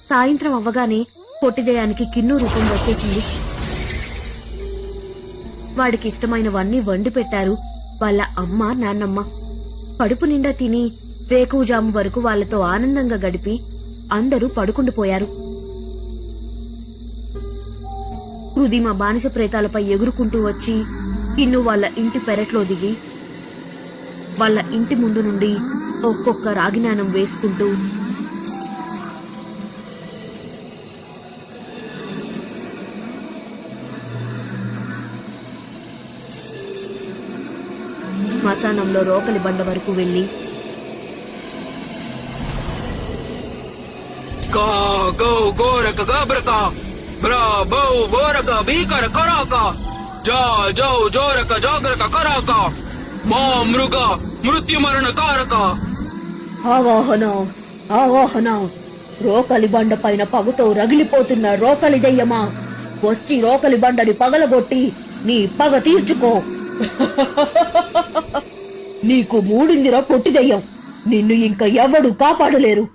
సాయంత్రం అవ్వగానే పొట్టిదయానికి కిన్ను రూపం వచ్చేసింది. వాడికి ఇష్టమైనవన్నీ వండి పెట్టారు వాళ్ళ అమ్మ నాన్నమ్మ. కడుపు నిండా తిని వేకువజాము వరకు వాళ్లతో ఆనందంగా గడిపి అందరూ పడుకుండిపోయారు. హృదిమ బానిస ప్రేతాలపై ఎగురుకుంటూ వచ్చి కిన్ను వాళ్ళ ఇంటి పెరట్లో దిగి వాళ్ళ ఇంటి ముందు నుండి ఒక్కొక్క రాగినాణం వేసుకుంటూ శ్మశానంలో రోకలి బండ వరకు వెళ్లి గోరక గబ్రక బ్రా బౌ బోరక భీకర కరాక జా జౌ జోరక జాగ్రక కరాక మా మృగ మృత్యు మరణ కారక. ఆవాహన రోకలి బండ పైన పగుతో రగిలిపోతున్న రోకలి దెయ్యమా, వచ్చి రోకలి బండని పగలగొట్టి నీ పగ తీర్చుకో. నీకు మూడిందిరా పొట్టి దెయ్యం, నిన్ను ఇంక ఎవడు కాపాడలేరు.